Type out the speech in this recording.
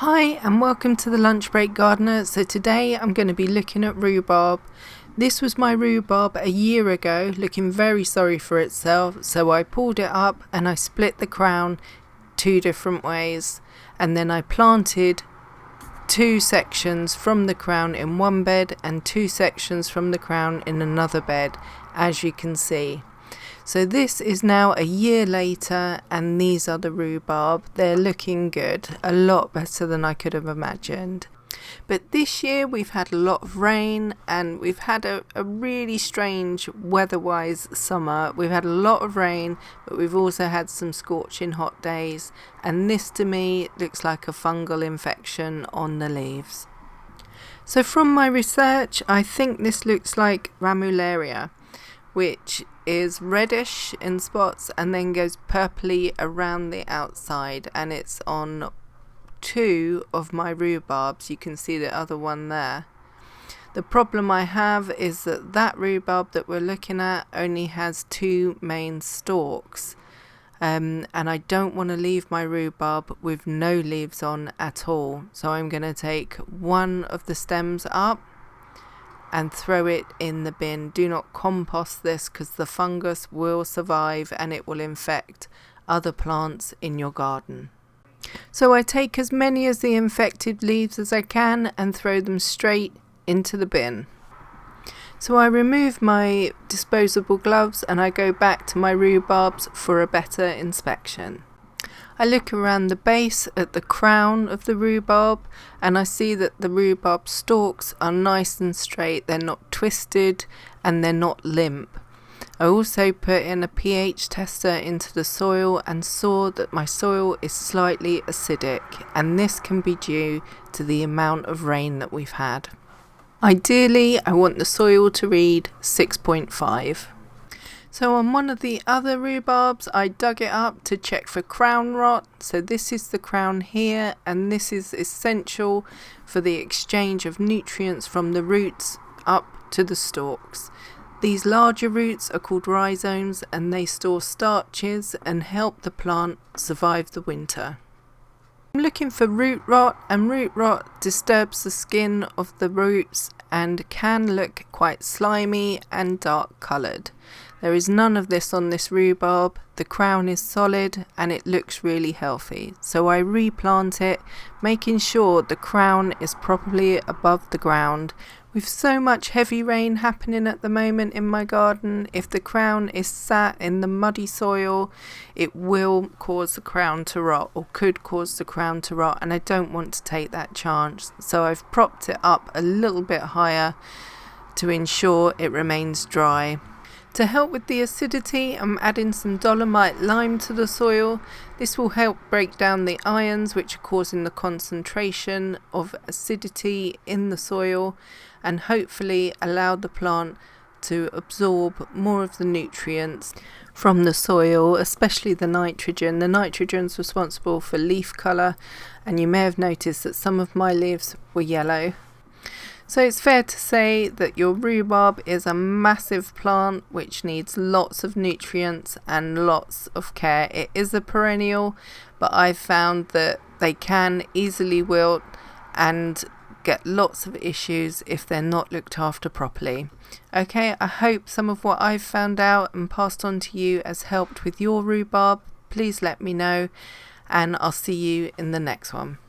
Hi and welcome to the Lunch Break Gardener. So today I'm going to be looking at rhubarb. This was my rhubarb a year ago, looking very sorry for itself, so I pulled it up and I split the crown two different ways, and then I planted two sections from the crown in one bed and two sections from the crown in another bed, as you can see. So this is now a year later and these are the rhubarb. They're looking good, a lot better than I could have imagined. But this year we've had a lot of rain and we've had a really strange weather-wise summer. We've had a lot of rain, but we've also had some scorching hot days, and this to me looks like a fungal infection on the leaves. So from my research, I think this looks like ramularia, which is reddish in spots and then goes purpley around the outside, and it's on two of my rhubarbs. You can see the other one there. The problem I have is that rhubarb that we're looking at only has two main stalks, and I don't want to leave my rhubarb with no leaves on at all, so I'm going to take one of the stems up and throw it in the bin. Do not compost this because the fungus will survive and it will infect other plants in your garden. So I take as many of the infected leaves as I can and throw them straight into the bin. So I remove my disposable gloves and I go back to my rhubarbs for a better inspection. I look around the base at the crown of the rhubarb and I see that the rhubarb stalks are nice and straight, they're not twisted and they're not limp. I also put in a pH tester into the soil and saw that my soil is slightly acidic, and this can be due to the amount of rain that we've had. Ideally, I want the soil to read 6.5. So on one of the other rhubarbs, I dug it up to check for crown rot. So this is the crown here, and this is essential for the exchange of nutrients from the roots up to the stalks. These larger roots are called rhizomes and they store starches and help the plant survive the winter. I'm looking for root rot, and root rot disturbs the skin of the roots and can look quite slimy and dark coloured. There is none of this on this rhubarb. The crown is solid and it looks really healthy. So I replant it, making sure the crown is properly above the ground. With so much heavy rain happening at the moment in my garden, if the crown is sat in the muddy soil, it will cause the crown to rot, or could cause the crown to rot, and I don't want to take that chance. So I've propped it up a little bit higher to ensure it remains dry. To help with the acidity, I'm adding some dolomite lime to the soil. This will help break down the ions which are causing the concentration of acidity in the soil, and hopefully allow the plant to absorb more of the nutrients from the soil, especially the nitrogen. The nitrogen is responsible for leaf colour, and you may have noticed that some of my leaves were yellow. So it's fair to say that your rhubarb is a massive plant which needs lots of nutrients and lots of care. It is a perennial, but I've found that they can easily wilt and get lots of issues if they're not looked after properly. Okay, I hope some of what I've found out and passed on to you has helped with your rhubarb. Please let me know, and I'll see you in the next one.